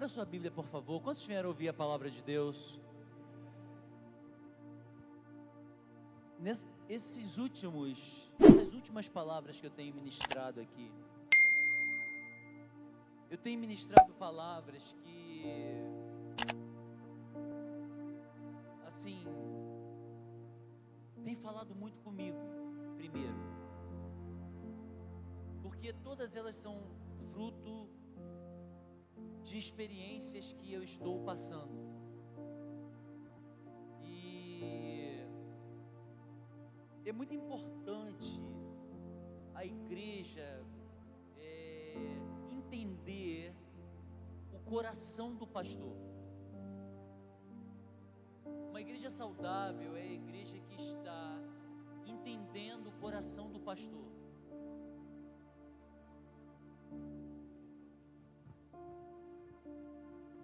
Abra sua Bíblia, por favor. Quantos vieram ouvir a palavra de Deus? Essas últimas palavras que eu tenho ministrado aqui, eu tenho ministrado palavras que, assim, tem falado muito comigo, primeiro, porque todas elas são fruto de experiências que eu estou passando. E é muito importante a igreja entender o coração do pastor. Uma igreja saudável é a igreja que está entendendo o coração do pastor.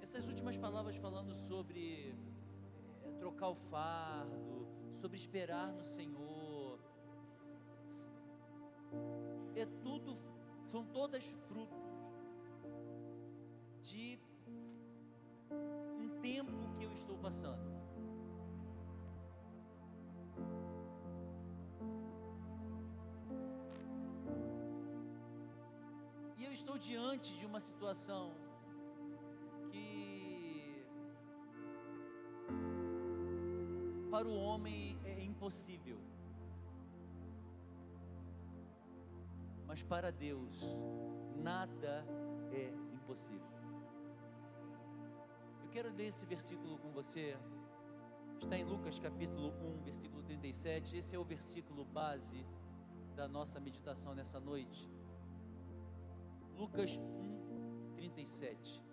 Essas últimas palavras falando sobre trocar o fardo, sobre esperar no Senhor, são todas frutos de um tempo que eu estou passando. E eu estou diante de uma situação que para o homem é impossível, mas para Deus nada é impossível. Eu quero ler esse versículo com você. Está em Lucas capítulo 1, versículo 37. Esse é o versículo base da nossa meditação nessa noite. Lucas 1, 37.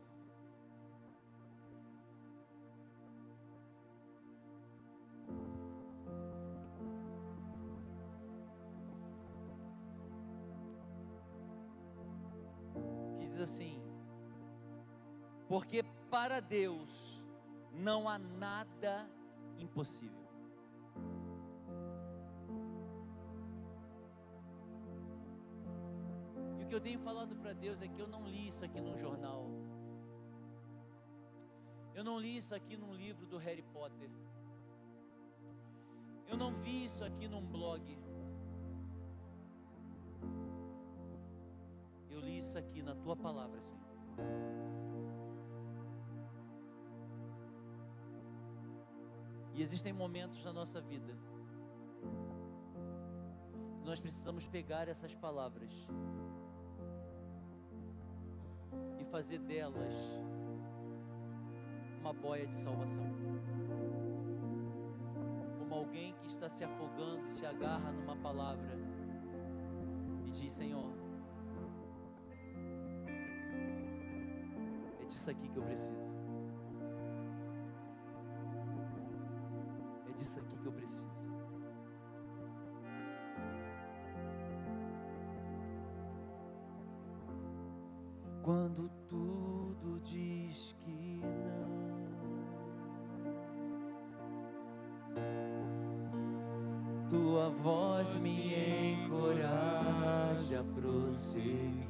Diz assim: porque para Deus não há nada impossível. E o que eu tenho falado para Deus é que eu não li isso aqui num jornal, eu não li isso aqui num livro do Harry Potter, eu não vi isso aqui num blog, eu li isso aqui na Tua palavra, Senhor. E existem momentos na nossa vida que nós precisamos pegar essas palavras e fazer delas uma boia de salvação. Como alguém que está se afogando e se agarra numa palavra e diz: Senhor, é disso aqui que eu preciso. É disso aqui que eu preciso. Quando tudo diz que não, Tua voz me encoraja a prosseguir.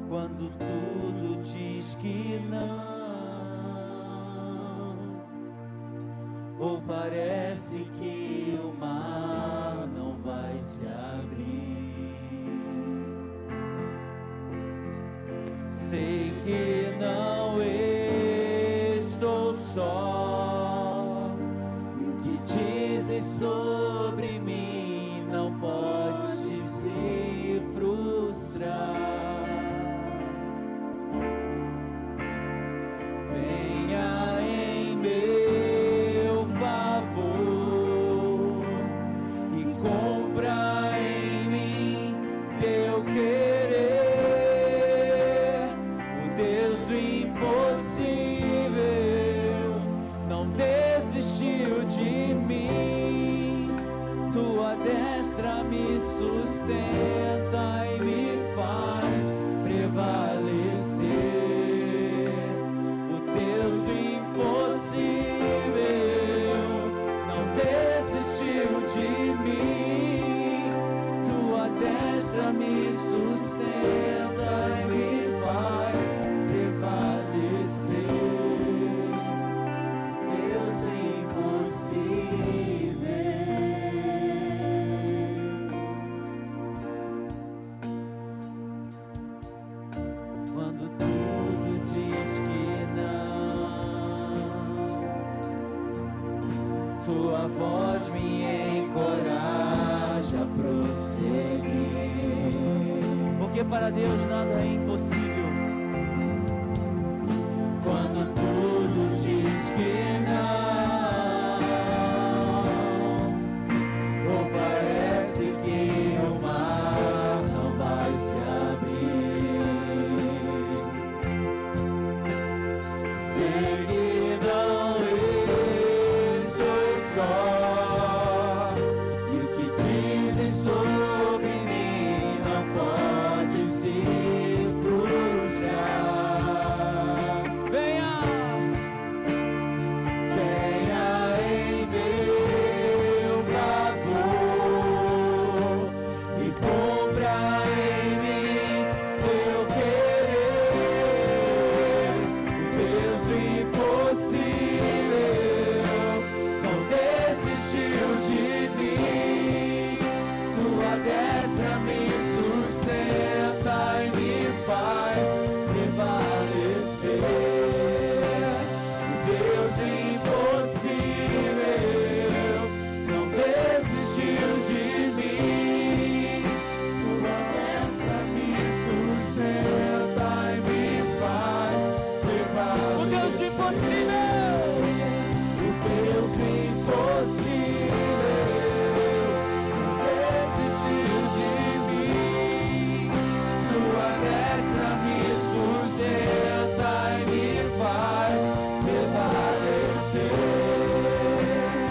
Quando tudo diz que não, ou parece que o mar não vai se abrir, sei que não estou só, e o que dizes sobre mim não pode se frustrar. Compra em mim tua voz me encoraja a prosseguir. Porque para Deus nada é impossível. Quando tudo diz que não, ou parece que o mar não vai se abrir, sei que não estou só, e o que dizem sobre mim não pode se frustrar. Venha, Venha em meu favor e cumpra em mim teu querer. Deus do impossível não desistiu de mim. Sua destra me sustenta e me faz prevalecer. Deus do impossível não desistiu de mim. Tua destra me sustenta e me faz prevalecer. o Deus do impossível. O Deus do impossível não desistiu de mim. Sua destra me sustenta e me faz prevalecer.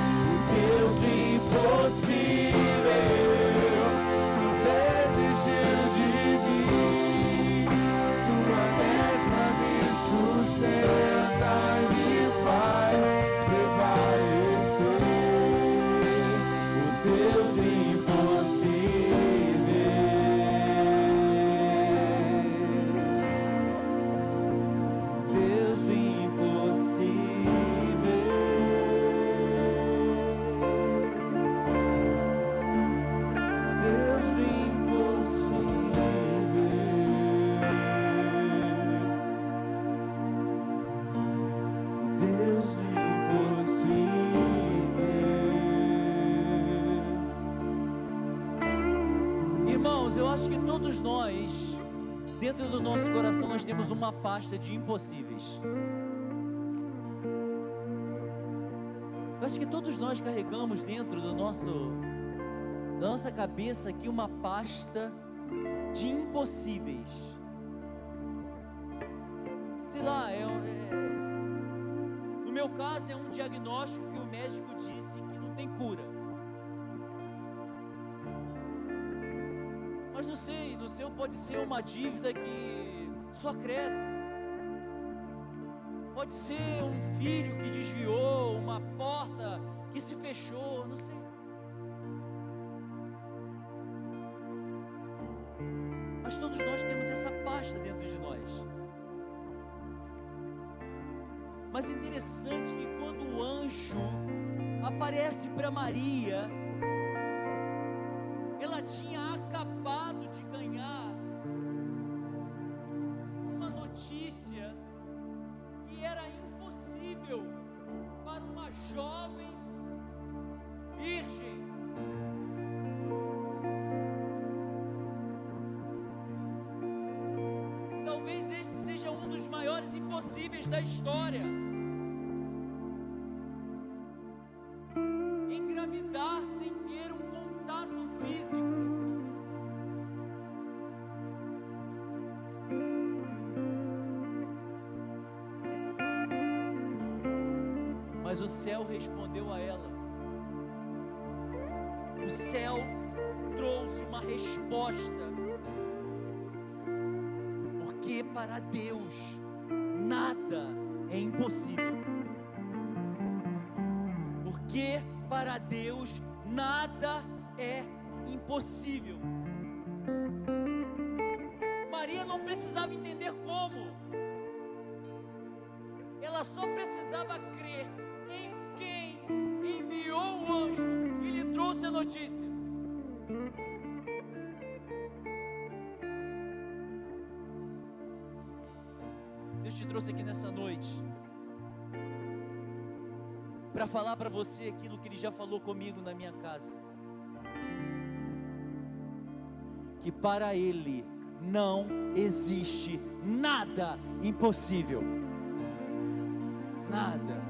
O Deus do impossível não desistiu de mim. Sua destra me sustenta e me faz prevalecer. O Deus do impossível. Deus do impossível. Deus do impossível. Deus do impossível. Irmãos, eu acho que todos nós, dentro do nosso coração, nós temos uma pasta de impossíveis. Eu acho que todos nós carregamos dentro da nossa cabeça aqui uma pasta de impossíveis. Sei lá, no meu caso é um diagnóstico que o médico disse que não tem cura. Mas não sei, no seu pode ser uma dívida que só cresce. Pode ser um filho que desviou, uma porta que se fechou, não sei. Mas todos nós temos essa pasta dentro de nós. Mas é interessante que quando o anjo aparece para Maria, ela tinha acabado de ganhar uma notícia que era impossível para uma jovem virgem. Talvez esse seja um dos maiores impossíveis da história. Engravidar sem ter um contato físico. Mas o céu respondeu a ela. O céu trouxe uma resposta. Porque para Deus nada é impossível. Porque para Deus nada é impossível. Maria não precisava entender como. Ela só precisava crer em quem enviou o anjo e lhe trouxe a notícia. Deus te trouxe aqui nessa noite para falar para você aquilo que Ele já falou comigo na minha casa. Que para Ele não existe nada impossível. Nada.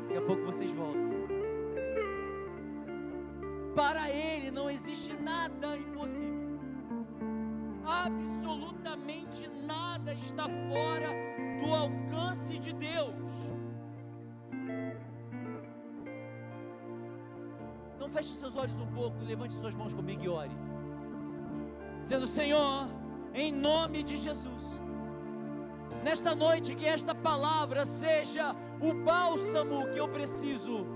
Daqui a pouco vocês voltam. Para Ele não existe nada impossível. Absolutamente nada está fora do alcance de Deus. Então feche seus olhos um pouco e levante suas mãos comigo e ore. Dizendo: Senhor, em nome de Jesus, nesta noite que esta palavra seja o bálsamo que eu preciso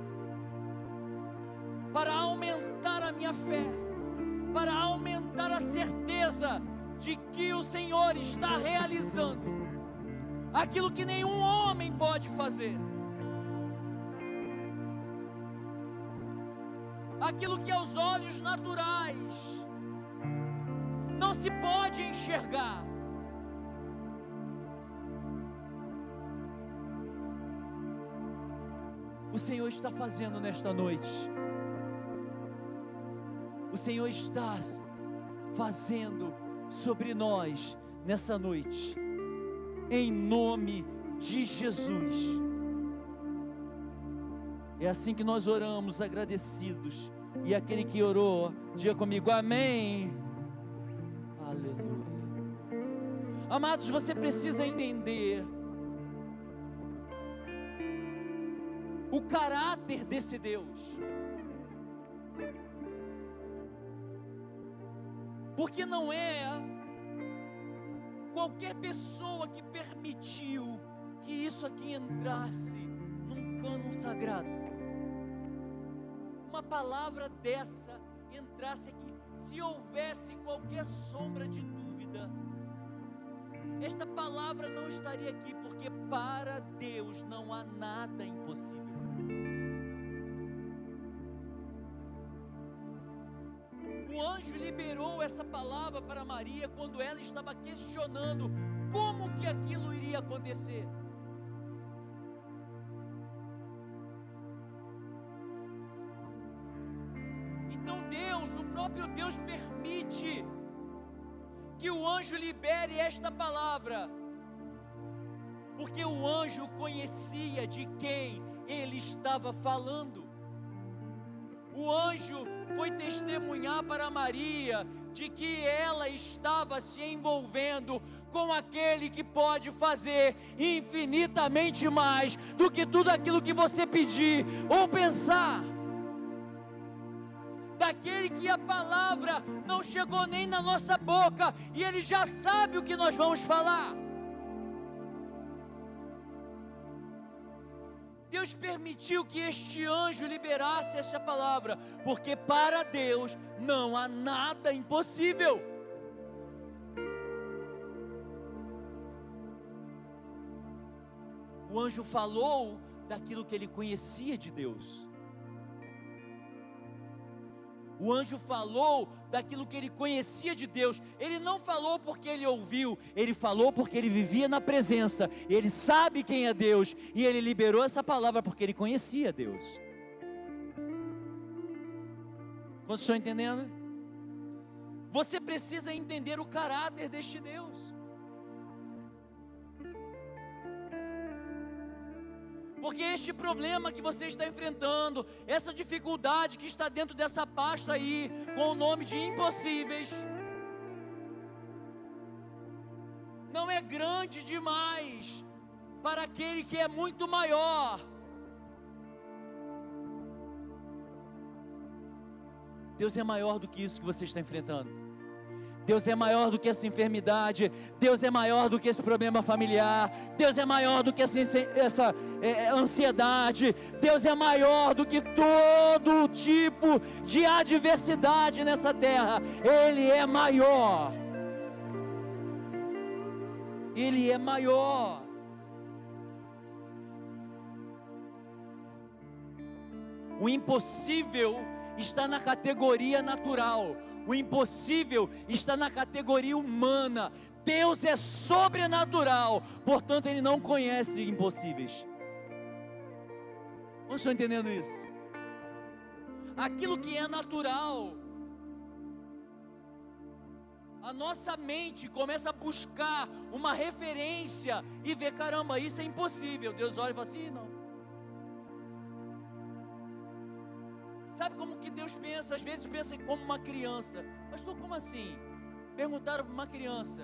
para aumentar a minha fé, para aumentar a certeza de que o Senhor está realizando aquilo que nenhum homem pode fazer, aquilo que aos olhos naturais não se pode enxergar. O Senhor está fazendo nesta noite. O Senhor está fazendo sobre nós nessa noite, em nome de Jesus. É assim que nós oramos, agradecidos. E aquele que orou, diga comigo: amém. Aleluia. Amados, você precisa entender o caráter desse Deus. Porque não é qualquer pessoa que permitiu que isso aqui entrasse num cânon sagrado. Uma palavra dessa entrasse aqui, se houvesse qualquer sombra de dúvida, esta palavra não estaria aqui, porque para Deus não há nada impossível. O anjo liberou essa palavra para Maria quando ela estava questionando como que aquilo iria acontecer. Então Deus, o próprio Deus, permite que o anjo libere esta palavra, porque o anjo conhecia de quem ele estava falando. O anjo foi testemunhar para Maria de que ela estava se envolvendo com aquele que pode fazer infinitamente mais do que tudo aquilo que você pedir ou pensar. Daquele que a palavra não chegou nem na nossa boca e ele já sabe o que nós vamos falar. Deus permitiu que este anjo liberasse esta palavra, porque para Deus não há nada impossível. O anjo falou daquilo que ele conhecia de Deus. O anjo falou daquilo que ele conhecia de Deus. Ele não falou porque ele ouviu, ele falou porque ele vivia na presença. Ele sabe quem é Deus e ele liberou essa palavra porque ele conhecia Deus. Quantos estão entendendo? Você precisa entender o caráter deste Deus. Porque este problema que você está enfrentando, essa dificuldade que está dentro dessa pasta aí, com o nome de impossíveis, não é grande demais para aquele que é muito maior. Deus é maior do que isso que você está enfrentando. Deus é maior do que essa enfermidade. Deus é maior do que esse problema familiar. Deus é maior do que essa ansiedade. Deus é maior do que todo tipo de adversidade nessa terra. Ele é maior. Ele é maior. O impossível está na categoria natural. O impossível está na categoria humana. Deus é sobrenatural, portanto Ele não conhece impossíveis. Vocês estão entendendo isso? Aquilo que é natural, a nossa mente começa a buscar uma referência e ver, caramba, isso é impossível. Deus olha e fala assim, não. Sabe como que Deus pensa? Às vezes pensa como uma criança. Pastor, como assim? Perguntaram para uma criança,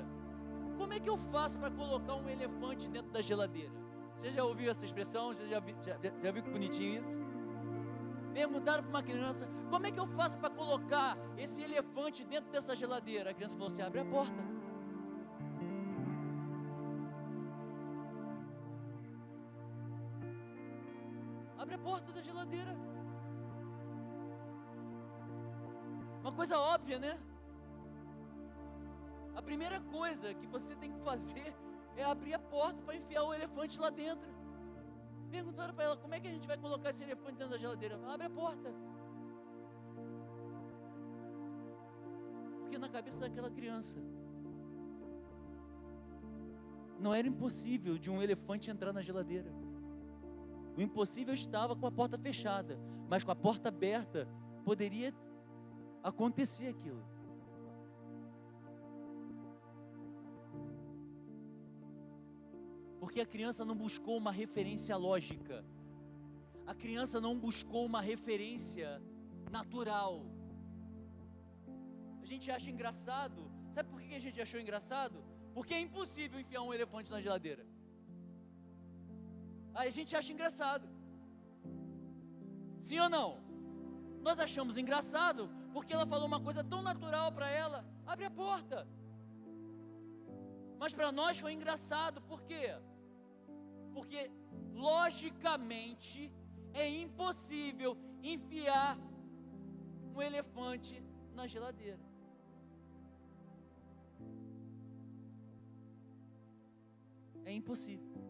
como é que eu faço para colocar um elefante dentro da geladeira? Você já ouviu essa expressão? Você já viu que bonitinho isso? Perguntaram para uma criança, como é que eu faço para colocar esse elefante dentro dessa geladeira? A criança falou assim, abre a porta. Abre a porta da geladeira. Uma coisa óbvia, né? A primeira coisa que você tem que fazer é abrir a porta para enfiar o elefante lá dentro. Perguntaram para ela, como é que a gente vai colocar esse elefante dentro da geladeira? Ela falou, abre a porta. Porque na cabeça daquela criança não era impossível de um elefante entrar na geladeira. O impossível estava com a porta fechada, mas com a porta aberta poderia acontecer aquilo. Porque a criança não buscou uma referência lógica, a criança não buscou uma referência natural. A gente acha engraçado, sabe por que a gente achou engraçado? Porque é impossível enfiar um elefante na geladeira. Aí a gente acha engraçado, sim ou não? Nós achamos engraçado, porque ela falou uma coisa tão natural para ela, abre a porta. Mas para nós foi engraçado, por quê? Porque logicamente é impossível enfiar um elefante na geladeira. É impossível.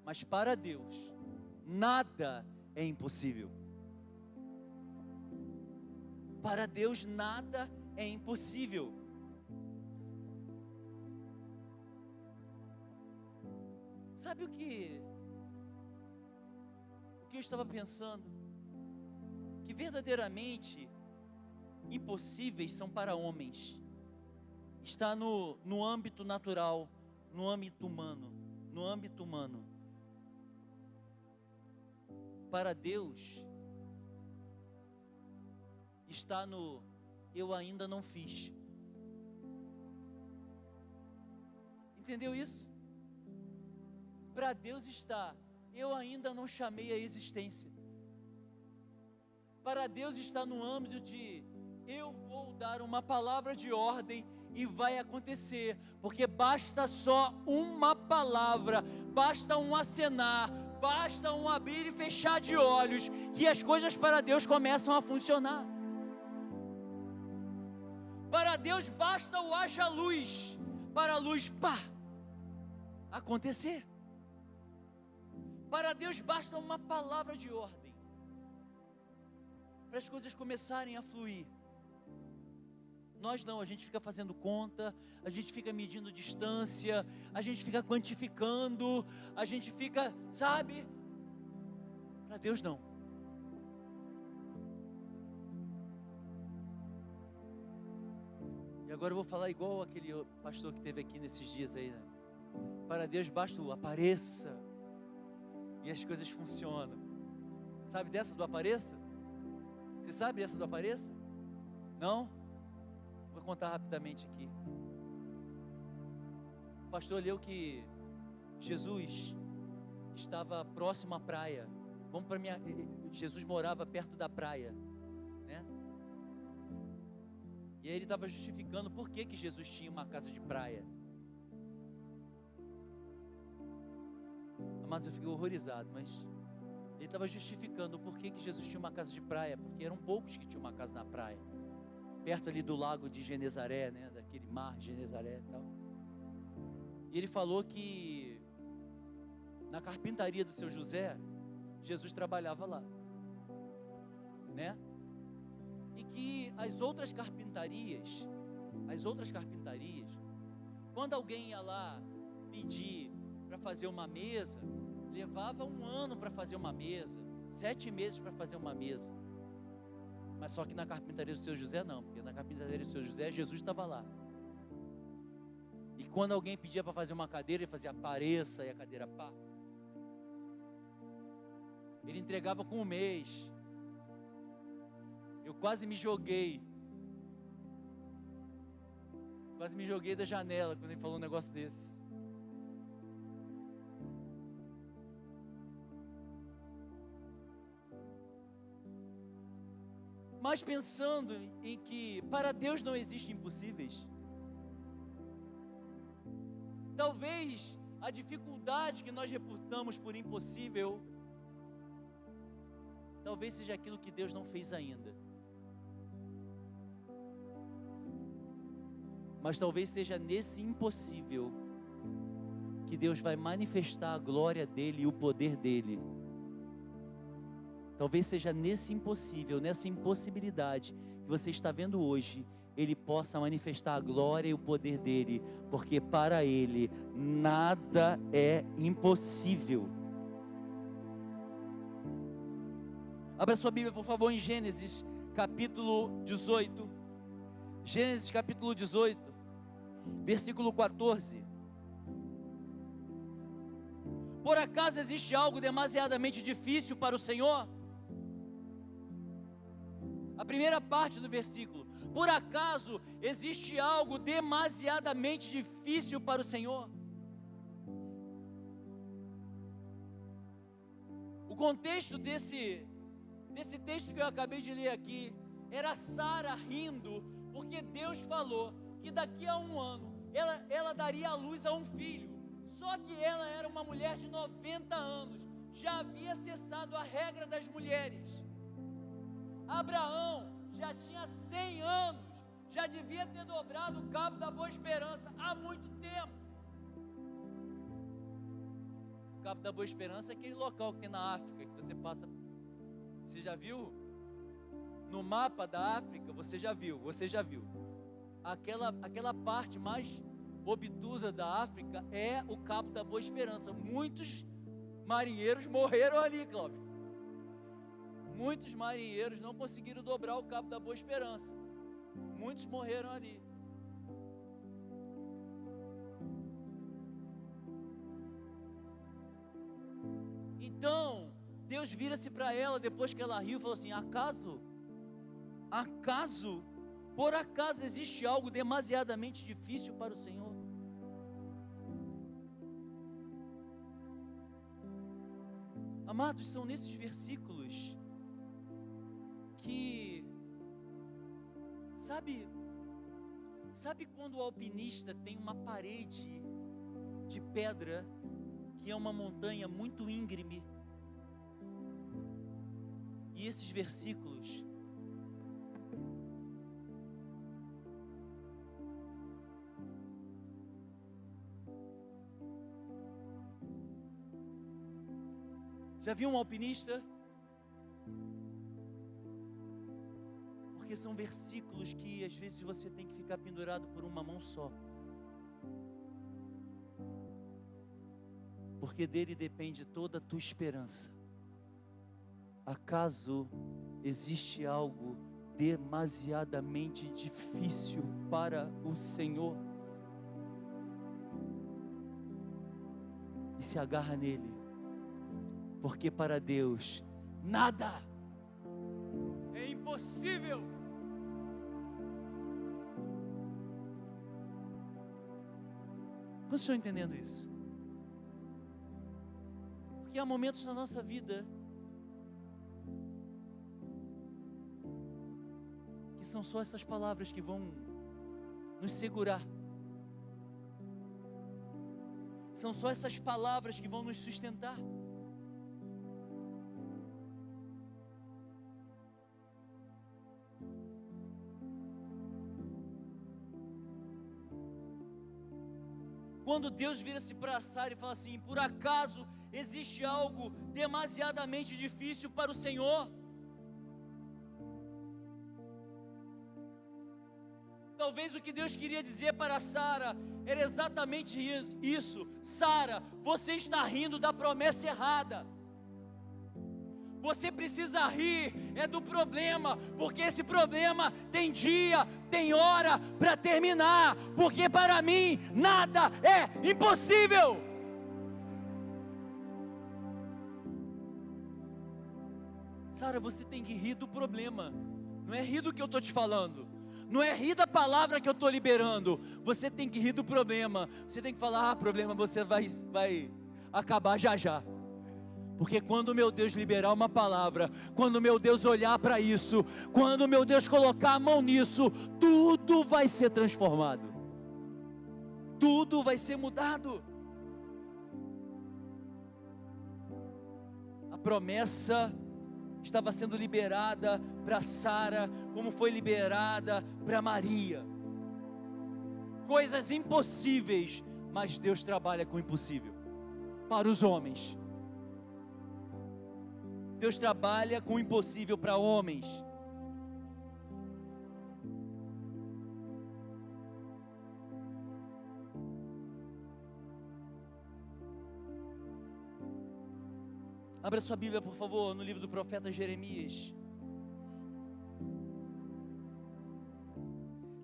Mas para Deus, nada é impossível. Para Deus nada é impossível. Sabe o que eu estava pensando? Que verdadeiramente impossíveis são para homens. Está no âmbito natural, no âmbito humano, no âmbito humano. Para Deus está no eu ainda não fiz. Entendeu isso? Para Deus está eu ainda não chamei a existência. Para Deus está no âmbito de eu vou dar uma palavra de ordem e vai acontecer, porque basta só uma palavra, basta um acenar, basta um abrir e fechar de olhos, que as coisas para Deus começam a funcionar. Para Deus basta o haja luz, para a luz, pá, acontecer. Para Deus basta uma palavra de ordem, para as coisas começarem a fluir. Nós não, a gente fica fazendo conta, a gente fica medindo distância, a gente fica quantificando, a gente fica, sabe? Para Deus não. E agora eu vou falar igual aquele pastor que teve aqui nesses dias aí, né? Para Deus basta o apareça e as coisas funcionam. Sabe dessa do apareça? Você sabe dessa do apareça? Não? Vou contar rapidamente aqui. O pastor leu que Jesus estava próximo à praia. Jesus morava perto da praia, né? E aí ele estava justificando por que Jesus tinha uma casa de praia. Amados, eu fiquei horrorizado, mas ele estava justificando por que Jesus tinha uma casa de praia, porque eram poucos que tinham uma casa na praia, perto ali do lago de Genezaré, né, daquele mar de Genezaré e tal. E ele falou que na carpintaria do seu José, Jesus trabalhava lá, né? E que as outras carpintarias As outras carpintarias, quando alguém ia lá pedir para fazer uma mesa, levava 1 ano para fazer uma mesa, 7 meses para fazer uma mesa. Mas só que na carpintaria do Seu José não, porque na carpintaria do Seu José, Jesus estava lá. E quando alguém pedia para fazer uma cadeira, ele fazia apareça, e a cadeira pá. Ele entregava com 1 mês. Eu quase me joguei da janela quando ele falou um negócio desse. Mas pensando em que para Deus não existem impossíveis, talvez a dificuldade que nós reputamos por impossível, talvez seja aquilo que Deus não fez ainda. Mas talvez seja nesse impossível que Deus vai manifestar a glória dEle e o poder dEle. Talvez seja nesse impossível, nessa impossibilidade que você está vendo hoje, Ele possa manifestar a glória e o poder dEle, porque para Ele nada é impossível. Abra sua Bíblia, por favor, em Gênesis capítulo 18. Gênesis capítulo 18, versículo 14. Por acaso existe algo demasiadamente difícil para o Senhor? A primeira parte do versículo. Por acaso existe algo demasiadamente difícil para o Senhor? O contexto desse texto que eu acabei de ler aqui era Sara rindo, porque Deus falou que daqui a 1 ano ela daria à luz a um filho. Só que ela era uma mulher de 90 anos, já havia cessado a regra das mulheres. Abraão já tinha 100 anos, já devia ter dobrado o cabo da Boa Esperança há muito tempo. O Cabo da Boa Esperança é aquele local que tem na África, que você passa. Você já viu? No mapa da África, você já viu. Aquela parte mais obtusa da África é o Cabo da Boa Esperança. Muitos marinheiros morreram ali, Cláudio. Muitos marinheiros não conseguiram dobrar o Cabo da Boa Esperança. Muitos morreram ali. Então, Deus vira-se para ela depois que ela riu e falou assim: por acaso existe algo demasiadamente difícil para o Senhor? Amados, são nesses versículos que, sabe quando o alpinista tem uma parede de pedra, que é uma montanha muito íngreme, e esses versículos já viu um alpinista? Porque são versículos que às vezes você tem que ficar pendurado por uma mão só, porque dele depende toda a tua esperança. Acaso existe algo demasiadamente difícil para o Senhor? E se agarra nele, porque para Deus nada é impossível. Vocês estão entendendo isso? Porque há momentos na nossa vida que são só essas palavras que vão nos segurar. São só essas palavras que vão nos sustentar. Quando Deus vira-se para Sara e fala assim: por acaso existe algo demasiadamente difícil para o Senhor? talvez o que Deus queria dizer para Sara era exatamente isso: Sara, você está rindo da promessa errada. Você precisa rir do problema, porque esse problema tem dia, tem hora para terminar, porque para mim nada é impossível. Sara, você tem que rir do problema, não é rir do que eu estou te falando, não é rir da palavra que eu estou liberando, você tem que rir do problema. Você tem que falar: problema, você vai acabar já já. Porque quando meu Deus liberar uma palavra, quando meu Deus olhar para isso, quando meu Deus colocar a mão nisso, tudo vai ser transformado, tudo vai ser mudado. A promessa estava sendo liberada para Sara, como foi liberada para Maria. Coisas impossíveis, mas Deus trabalha com o impossível para os homens. Deus trabalha com o impossível para homens. Abra sua Bíblia, por favor, no livro do profeta Jeremias.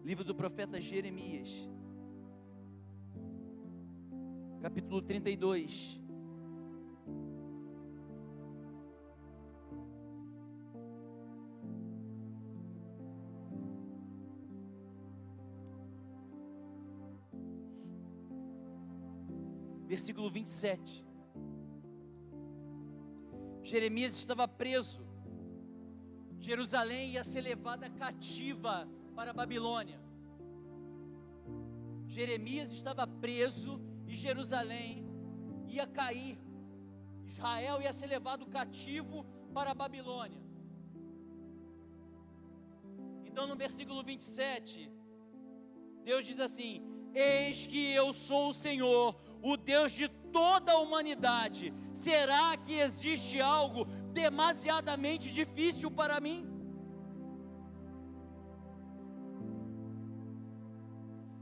Livro do profeta Jeremias, capítulo 32. Versículo 27. Jeremias estava preso. Jerusalém ia ser levada cativa para a Babilônia. Jeremias estava preso e Jerusalém ia cair. Israel ia ser levado cativo para a Babilônia. Então no versículo 27, Deus diz assim: eis que eu sou o Senhor, o Deus de toda a humanidade. Será que existe algo demasiadamente difícil para mim?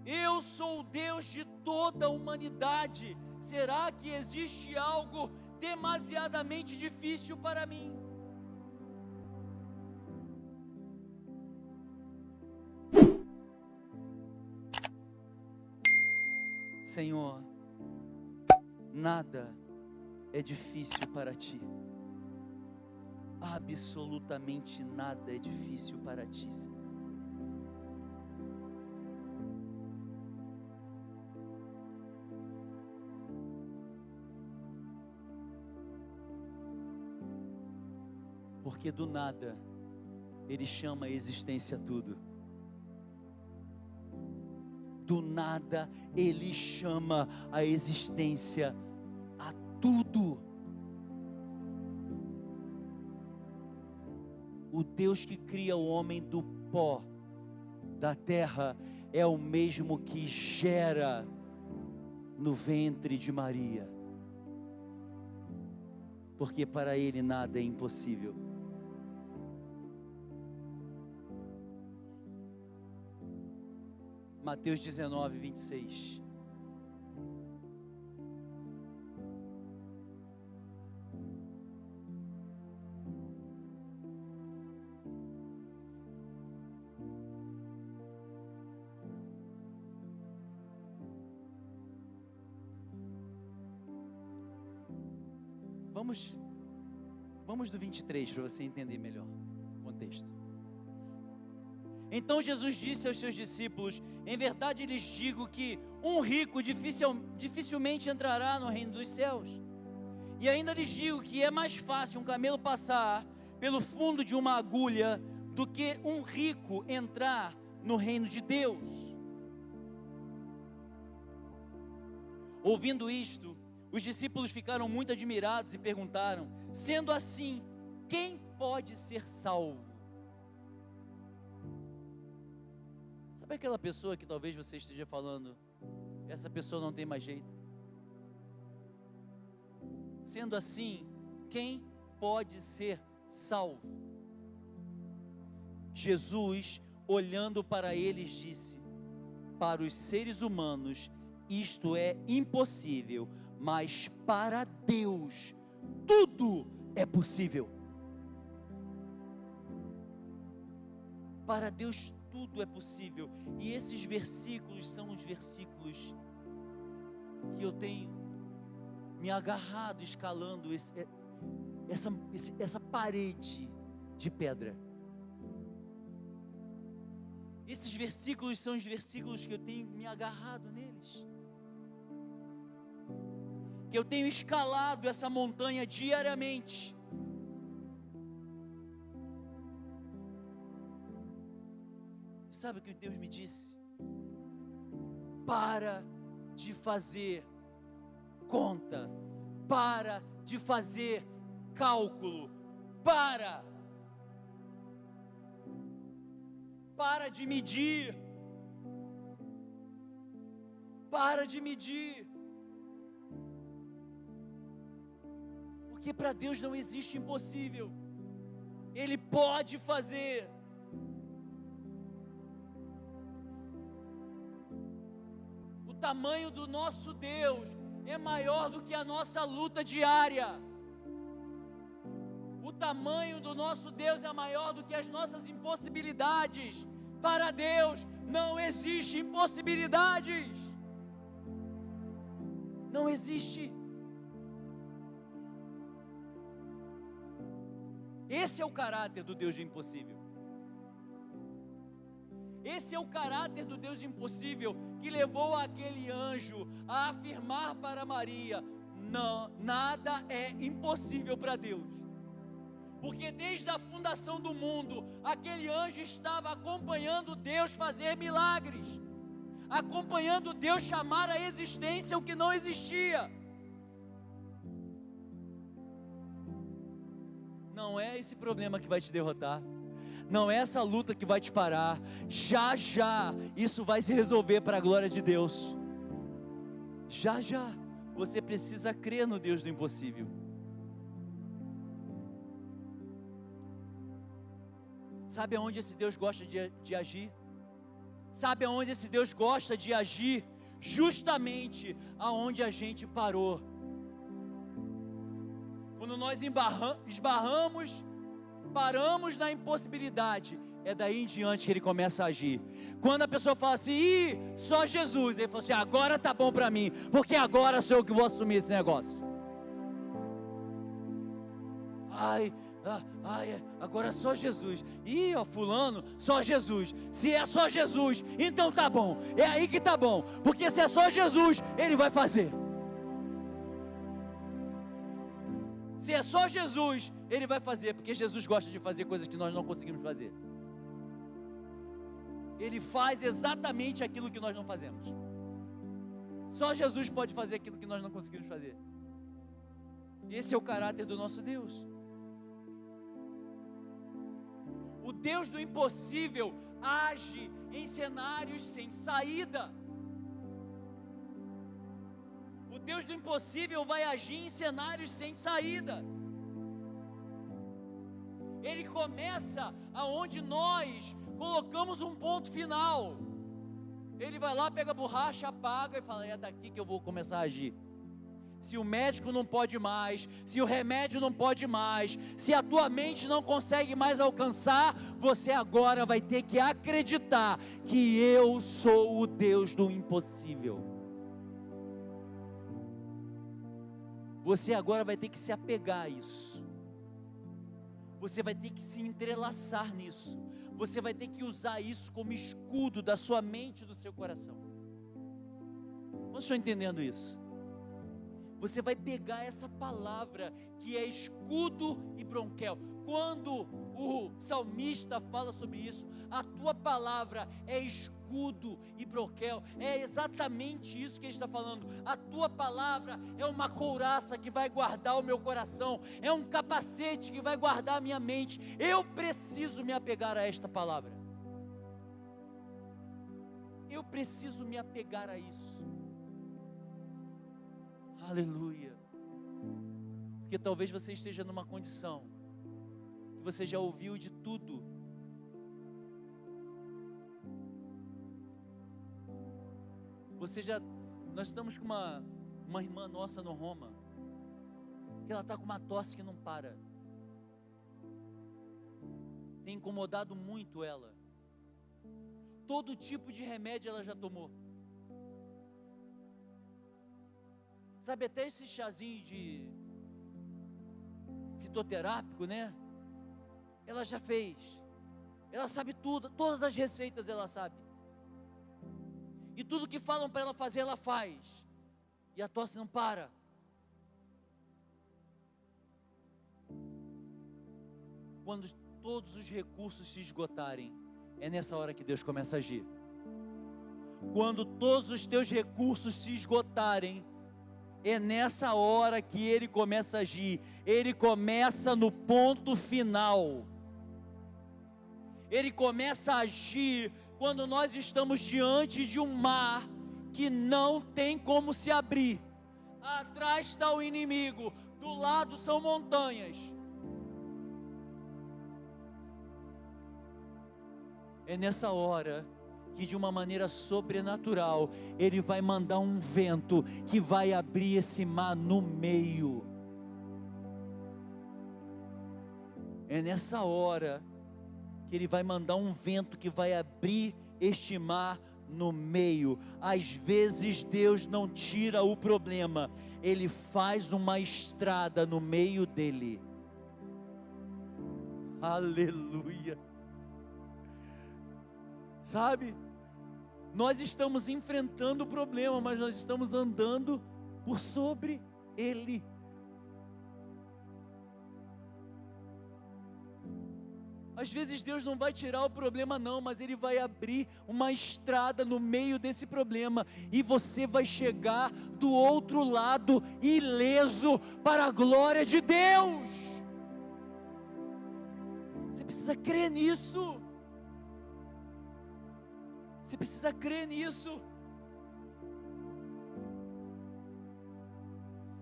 Eu sou o Deus de toda a humanidade. Será que existe algo demasiadamente difícil para mim? Senhor, nada é difícil para ti. Absolutamente nada é difícil para ti, Senhor. Porque do nada Ele chama a existência tudo. Do nada Ele chama a existência a tudo. O Deus que cria o homem do pó da terra é o mesmo que gera no ventre de Maria. Porque para Ele nada é impossível. Mateus 19, 26. Vamos do 23 para você entender melhor o contexto. Então Jesus disse aos seus discípulos: em verdade lhes digo que um rico dificilmente entrará no reino dos céus. E ainda lhes digo que é mais fácil um camelo passar pelo fundo de uma agulha do que um rico entrar no reino de Deus. Ouvindo isto, os discípulos ficaram muito admirados e perguntaram: sendo assim, quem pode ser salvo? Sabe aquela pessoa que talvez você esteja falando: essa pessoa não tem mais jeito? Sendo assim, quem pode ser salvo? Jesus, olhando para eles, disse: para os seres humanos isto é impossível, mas para Deus tudo é possível. Para Deus tudo é possível. E esses versículos são os versículos que eu tenho me agarrado, escalando essa parede de pedra. Esses versículos são os versículos que eu tenho me agarrado neles, que eu tenho escalado essa montanha diariamente. Sabe o que Deus me disse? Para de fazer conta, para de fazer cálculo, para de medir, porque para Deus não existe impossível, Ele pode fazer. O tamanho do nosso Deus é maior do que a nossa luta diária. O tamanho do nosso Deus é maior do que as nossas impossibilidades. Para Deus não existe impossibilidades. Não existe. Esse é o caráter do Deus do impossível. Esse é o caráter do Deus impossível que levou aquele anjo a afirmar para Maria: não, nada é impossível para Deus. Porque desde a fundação do mundo, aquele anjo estava acompanhando Deus fazer milagres, acompanhando Deus chamar à existência o que não existia. Não é esse problema que vai te derrotar, não é essa luta que vai te parar. Já já isso vai se resolver para a glória de Deus. Já já você precisa crer no Deus do impossível. Sabe aonde esse Deus gosta de agir? Sabe aonde esse Deus gosta de agir? Justamente aonde a gente parou. Quando nós esbarramos, paramos na impossibilidade, é daí em diante que Ele começa a agir. Quando a pessoa fala assim: só Jesus, Ele fala assim: agora tá bom para mim, porque agora sou eu que vou assumir esse negócio. Agora só Jesus. Ó, fulano, só Jesus. Se é só Jesus, então tá bom. É aí que tá bom, porque se é só Jesus, Ele vai fazer. Se é só Jesus, Ele vai fazer, porque Jesus gosta de fazer coisas que nós não conseguimos fazer. Ele faz exatamente aquilo que nós não fazemos. Só Jesus pode fazer aquilo que nós não conseguimos fazer. Esse é o caráter do nosso Deus. O Deus do impossível age em cenários sem saída. O Deus do impossível vai agir em cenários sem saída. Ele começa aonde nós colocamos um ponto final. Ele vai lá, pega a borracha, apaga e fala: é daqui que eu vou começar a agir. Se o médico não pode mais, se o remédio não pode mais, se a tua mente não consegue mais alcançar, você agora vai ter que acreditar que eu sou o Deus do impossível. Você agora vai ter que se apegar a isso. Você vai ter que se entrelaçar nisso. Você vai ter que usar isso como escudo da sua mente e do seu coração. Vocês estão entendendo isso? Você vai pegar essa palavra que é escudo e bronquel. Quando o salmista fala sobre isso, a tua palavra é escudo e bronquel. É exatamente isso que ele está falando. A tua palavra é uma couraça que vai guardar o meu coração, é um capacete que vai guardar a minha mente. Eu preciso me apegar a esta palavra. Eu preciso me apegar a isso. Aleluia. Porque talvez você esteja numa condição que você já ouviu de tudo, Nós estamos com uma irmã nossa no Roma, que ela está com uma tosse que não para. Tem incomodado muito ela. Todo tipo de remédio ela já tomou. Sabe, até esse chazinho de fitoterápico, né? Ela já fez. Ela sabe tudo, todas as receitas ela sabe. E tudo que falam para ela fazer, ela faz. E a tosse não para. Quando todos os recursos se esgotarem, é nessa hora que Deus começa a agir. Quando todos os teus recursos se esgotarem, é nessa hora que Ele começa a agir. Ele começa no ponto final. Ele começa a agir quando nós estamos diante de um mar que não tem como se abrir. Atrás está o inimigo, do lado são montanhas. É nessa hora que, de uma maneira sobrenatural, Ele vai mandar um vento que vai abrir esse mar no meio. É nessa hora que Ele vai mandar um vento que vai abrir este mar no meio. Às vezes Deus não tira o problema, Ele faz uma estrada no meio dele. Aleluia. Sabe, nós estamos enfrentando o problema, mas nós estamos andando por sobre ele. Às vezes Deus não vai tirar o problema não, mas Ele vai abrir uma estrada no meio desse problema, e você vai chegar do outro lado ileso para a glória de Deus. Você precisa crer nisso. Você precisa crer nisso.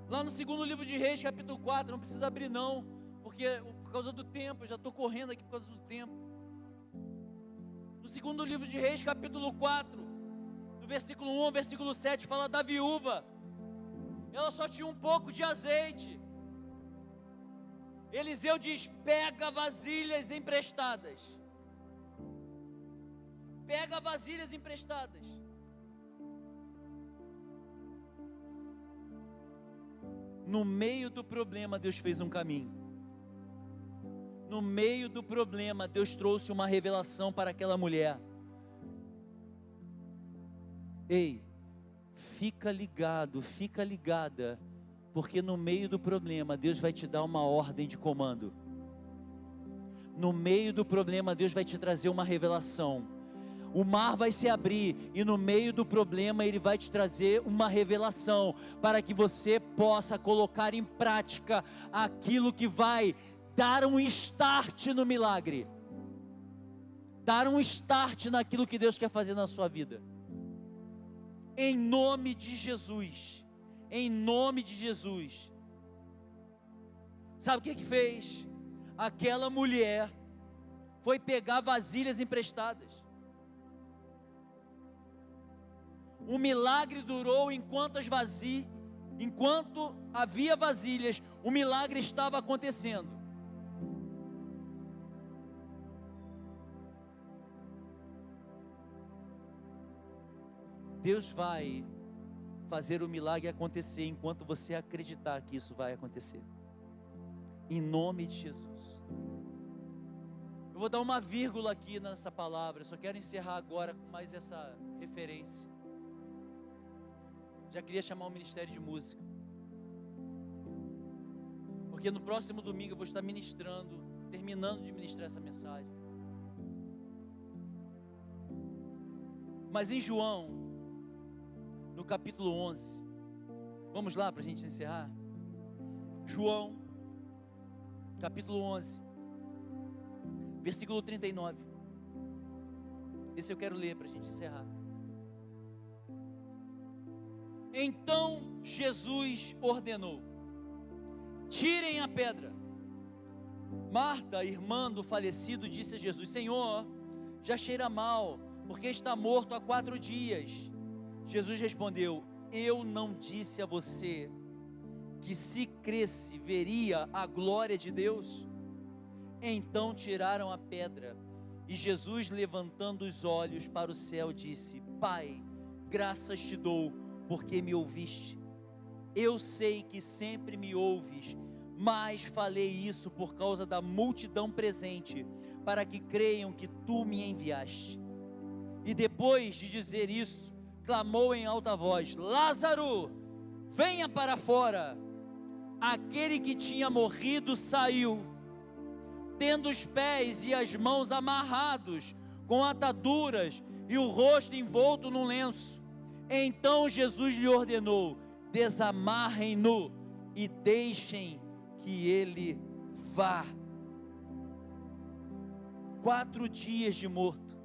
Lá no segundo livro de Reis, capítulo 4, não precisa abrir não, porque por causa do tempo, eu já estou correndo aqui por causa do tempo. No segundo livro de Reis, capítulo 4, do versículo 1 ao versículo 7, fala da viúva. Ela só tinha um pouco de azeite. Eliseu diz: pega vasilhas emprestadas. Pega vasilhas emprestadas. No meio do problema, Deus fez um caminho. No meio do problema, Deus trouxe uma revelação para aquela mulher. Ei, fica ligado, fica ligada, porque no meio do problema, Deus vai te dar uma ordem de comando. No meio do problema, Deus vai te trazer uma revelação. O mar vai se abrir, e no meio do problema Ele vai te trazer uma revelação, para que você possa colocar em prática aquilo que vai dar um start no milagre, dar um start naquilo que Deus quer fazer na sua vida. Em nome de Jesus, em nome de Jesus. Sabe o que fez? Aquela mulher foi pegar vasilhas emprestadas. O milagre durou enquanto havia vasilhas, o milagre estava acontecendo. Deus vai fazer o milagre acontecer enquanto você acreditar que isso vai acontecer. Em nome de Jesus. Eu vou dar uma vírgula aqui nessa palavra, eu só quero encerrar agora com mais essa referência. Já queria chamar o Ministério de Música, porque no próximo domingo eu vou estar ministrando, terminando de ministrar essa mensagem. Mas em João, no capítulo 11, vamos lá para a gente encerrar. João, capítulo 11, versículo 39. Esse eu quero ler para a gente encerrar. Então Jesus ordenou: tirem a pedra. Marta, irmã do falecido, disse a Jesus: Senhor, já cheira mal, porque está morto há 4 dias. Jesus respondeu: eu não disse a você que se cresce veria a glória de Deus? Então tiraram a pedra, e Jesus, levantando os olhos para o céu, disse: Pai, graças te dou, porque me ouviste. Eu sei que sempre me ouves, mas falei isso por causa da multidão presente, para que creiam que tu me enviaste. E depois de dizer isso, clamou em alta voz: Lázaro, venha para fora. Aquele que tinha morrido saiu, tendo os pés e as mãos amarrados com ataduras e o rosto envolto num lenço. Então Jesus lhe ordenou: desamarrem-no e deixem que ele vá. 4 dias de morto.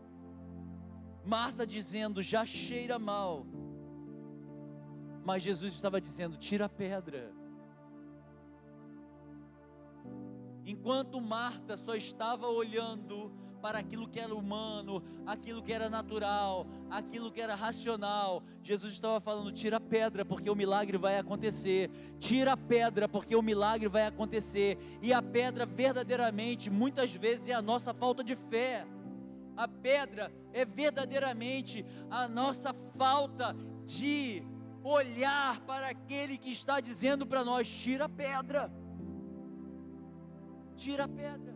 Marta dizendo: já cheira mal. Mas Jesus estava dizendo: tira a pedra. Enquanto Marta só estava olhando para aquilo que era humano, aquilo que era natural, aquilo que era racional, Jesus estava falando: tira a pedra, porque o milagre vai acontecer. Tira a pedra, porque o milagre vai acontecer. E a pedra verdadeiramente, muitas vezes, é a nossa falta de fé. A pedra é verdadeiramente a nossa falta de olhar para aquele que está dizendo para nós: tira a pedra. Tira a pedra.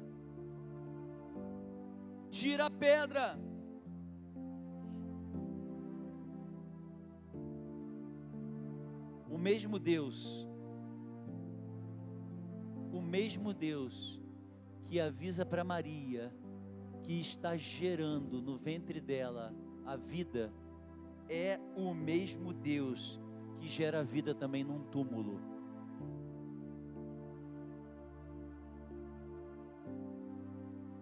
Tira a pedra. O mesmo Deus que avisa para Maria que está gerando no ventre dela a vida, é o mesmo Deus que gera a vida também num túmulo.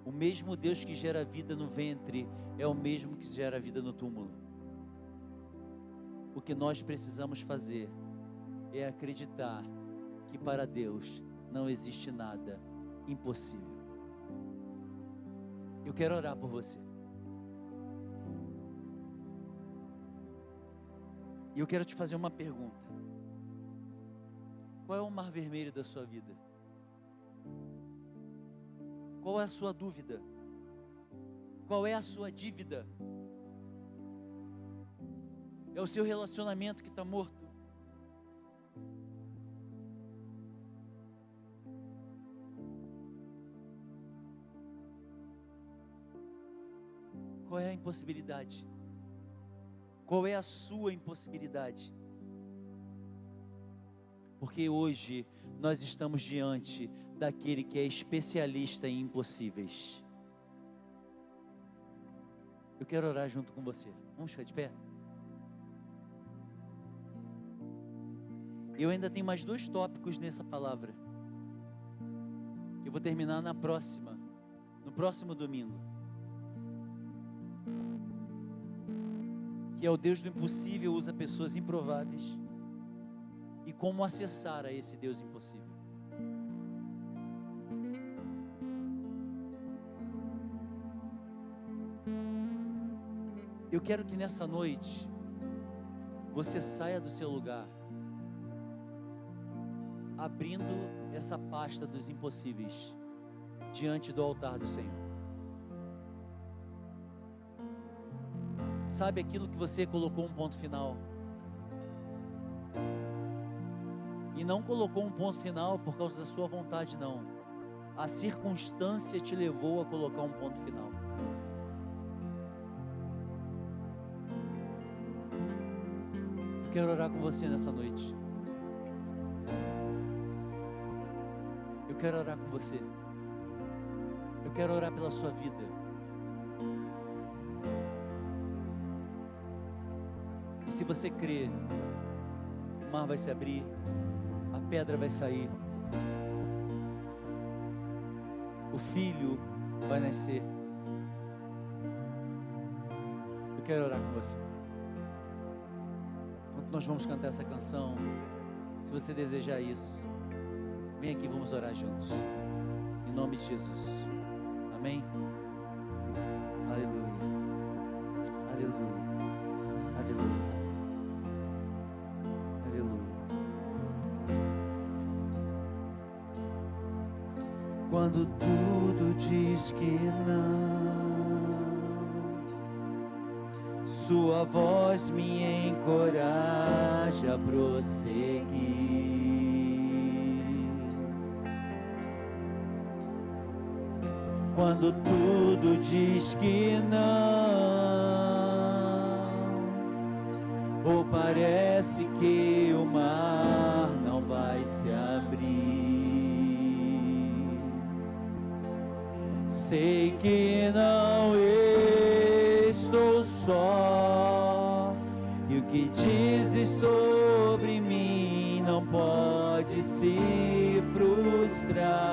O mesmo Deus que gera vida no ventre é o mesmo que gera vida no túmulo. O que nós precisamos fazer é acreditar que para Deus não existe nada impossível. Eu quero orar por você. E eu quero te fazer uma pergunta. Qual é o mar vermelho da sua vida? Qual é a sua dúvida? Qual é a sua dívida? É o seu relacionamento que está morto? Qual é a impossibilidade? Qual é a sua impossibilidade? Porque hoje nós estamos diante daquele que é especialista em impossíveis. Eu quero orar junto com você. Vamos ficar de pé? Eu ainda tenho mais 2 tópicos nessa palavra. Eu vou terminar no próximo domingo. Que é o Deus do impossível usa pessoas improváveis. E como acessar a esse Deus impossível. Eu quero que nessa noite você saia do seu lugar abrindo essa pasta dos impossíveis diante do altar do Senhor. Sabe aquilo que você colocou um ponto final? E não colocou um ponto final por causa da sua vontade, não. A circunstância te levou a colocar um ponto final. Eu quero orar com você nessa noite. Eu quero orar com você. Eu quero orar pela sua vida. E se você crer, o mar vai se abrir, a pedra vai sair, o filho vai nascer. Eu quero orar com você. Enquanto nós vamos cantar essa canção, se você desejar isso, vem aqui, vamos orar juntos. Em nome de Jesus. Amém? Aleluia. Aleluia. Aleluia. quando tudo diz que não. Sua voz me encoraja a prosseguir. Quando tudo diz que não, ou parece que o mar não vai se abrir. Sei que não estou só, e o que dizes sobre mim não pode se frustrar.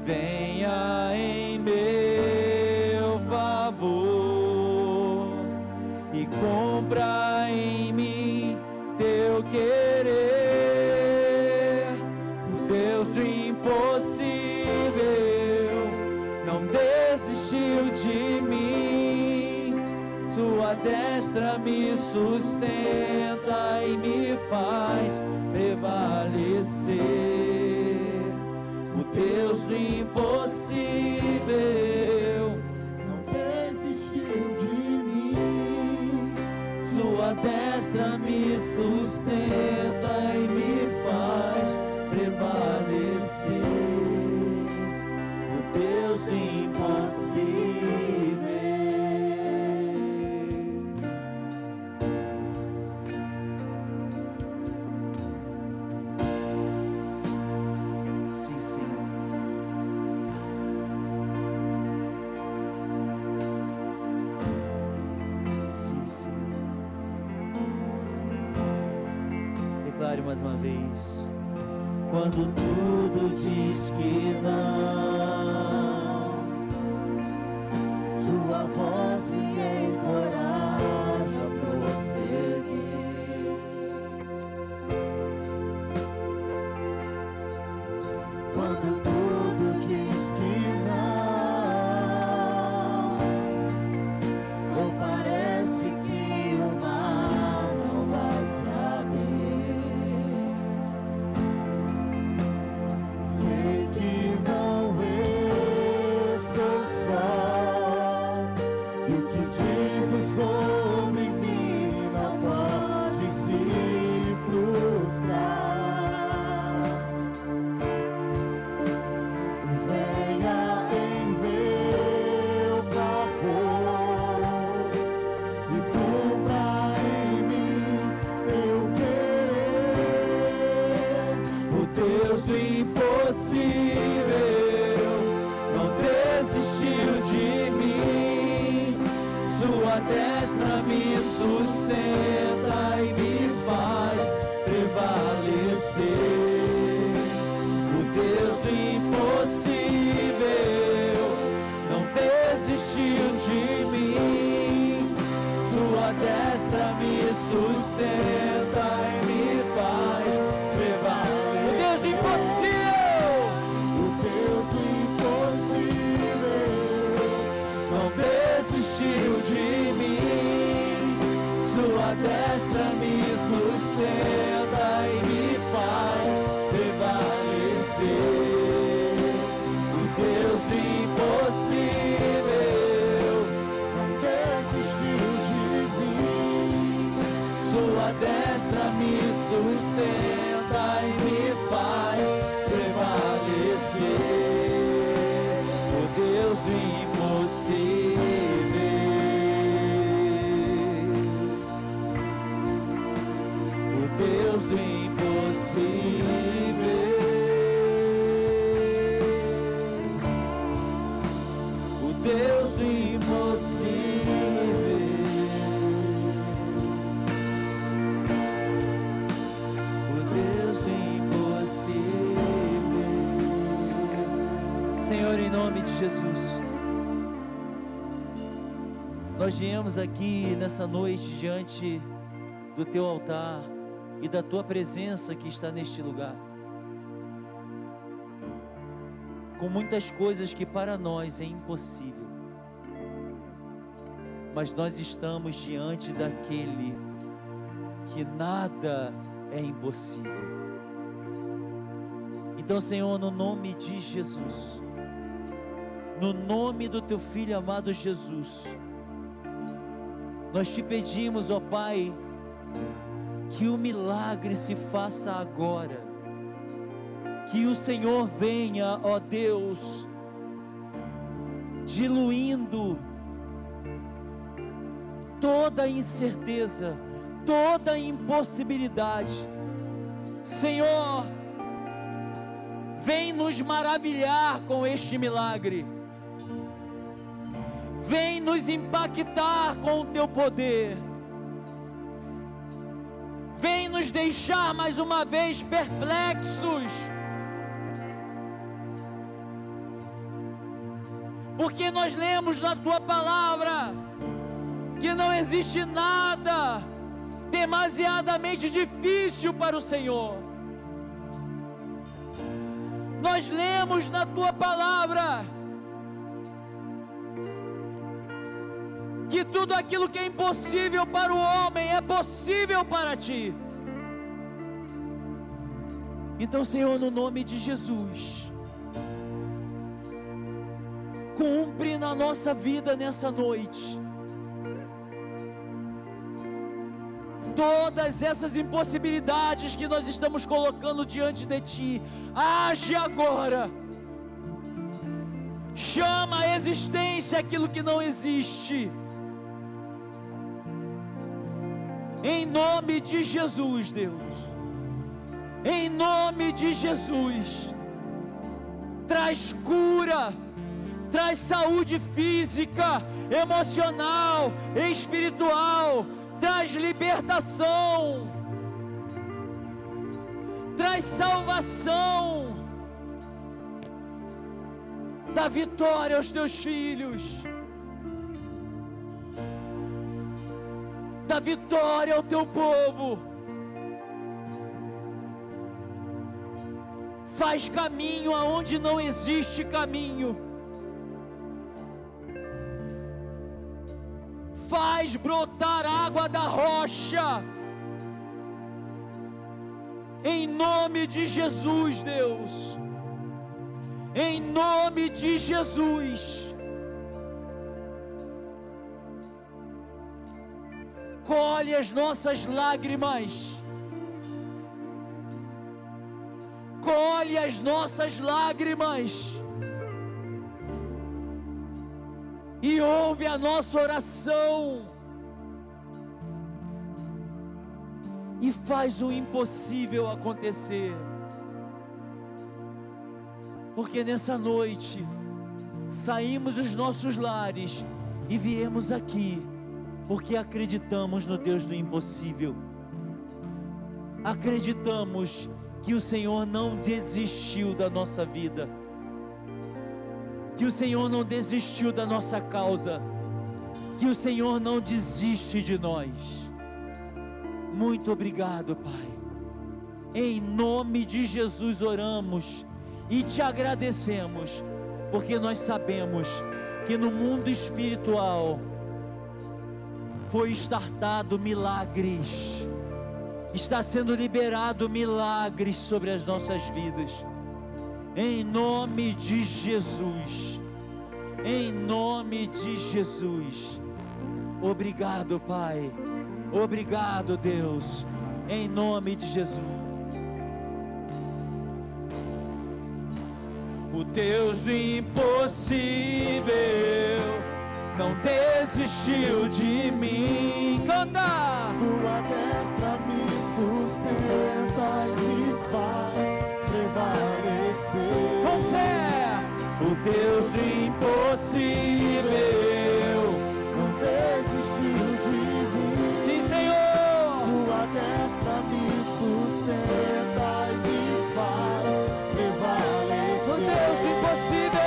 Venha em meu favor e cumpra em mim teu querer. O Deus do impossível não desistiu de mim. Sua destra me sustenta e me faz prevalecer. O Deus do impossível não desistiu de mim. Sua destra me sustenta e me faz prevalecer. O Deus do impossível. Sim, Senhor. Sim, Senhor. Declare mais uma vez. Quando tudo diz que não, sua voz me encoraja a prosseguir. Quando tudo diz que não, ou parece que o mar não vai se abrir. Sei que não estou só, e o que dizes sobre mim não pode se frustrar. Venha em meu favor e cumpra em mim teu querer. O Deus do impossível não desistiu de mim. Sua destra me sustenta e me faz prevalecer. O Deus do impossível não desistiu de mim. Sua destra me sustenta e me faz prevalecer. O Deus do impossível, o Deus do impossível não desistiu de mim. Sua destra me sustenta e me faz prevalecer. O Deus do impossível não desistiu de mim. Sua destra me sustenta e me faz prevalecer. O Deus do impossível. O Deus do impossível. O Deus do impossível. O Deus do impossível. Senhor, em nome de Jesus, nós viemos aqui nessa noite diante do teu altar e da tua presença que está neste lugar, com muitas coisas que para nós é impossível, mas nós estamos diante daquele que nada é impossível. Então, Senhor, no nome de Jesus, no nome do Teu Filho amado Jesus, nós te pedimos, ó Pai, que o milagre se faça agora, que o Senhor venha, ó Deus, diluindo toda incerteza, toda impossibilidade. Senhor, vem nos maravilhar com este milagre, vem nos impactar com o Teu poder, vem nos deixar mais uma vez perplexos, porque nós lemos na Tua palavra que não existe nada demasiadamente difícil para o Senhor. Nós lemos na Tua palavra que tudo aquilo que é impossível para o homem é possível para Ti. Então, Senhor, no nome de Jesus, cumpre na nossa vida nessa noite todas essas impossibilidades que nós estamos colocando diante de Ti. Age agora, chama a existência aquilo que não existe, em nome de Jesus, Deus, em nome de Jesus. Traz cura, traz saúde física, emocional, espiritual, traz libertação, traz salvação, dá vitória aos Teus filhos, dá vitória ao Teu povo, faz caminho aonde não existe caminho, faz brotar água da rocha, em nome de Jesus, Deus, em nome de Jesus. Colhe as nossas lágrimas, colhe as nossas lágrimas, e ouve a nossa oração, e faz o impossível acontecer, porque nessa noite saímos dos nossos lares e viemos aqui porque acreditamos no Deus do impossível, acreditamos que o Senhor não desistiu da nossa vida, que o Senhor não desistiu da nossa causa, que o Senhor não desiste de nós. Muito obrigado, Pai. Em nome de Jesus oramos e Te agradecemos, porque nós sabemos que no mundo espiritual foi startado milagres, está sendo liberado milagres sobre as nossas vidas, em nome de Jesus, em nome de Jesus. Obrigado, Pai, obrigado, Deus, em nome de Jesus. O Deus do impossível não desistiu de mim. Canta! Tua destra me sustenta e me faz prevalecer. Com fé! O Deus do impossível não desistiu de mim. Sim, Senhor! Tua destra me sustenta e me faz prevalecer. O Deus do impossível!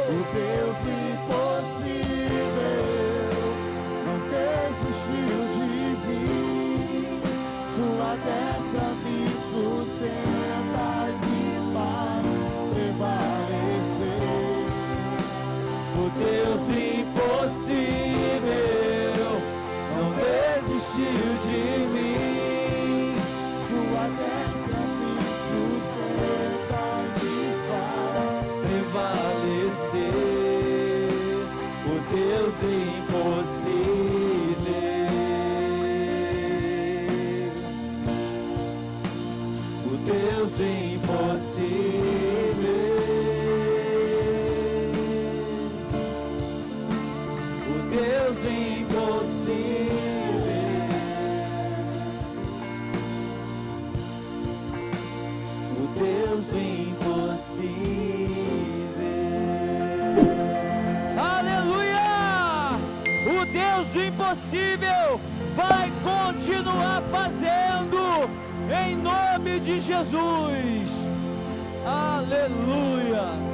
O Deus do impossível não desistiu de mim. Sua destra me sustenta e me faz prevalecer. O Deus do impossível não desistiu de mim. Sua destra me sustenta e do impossível. Aleluia! O Deus do impossível vai continuar fazendo em nome de Jesus. Aleluia!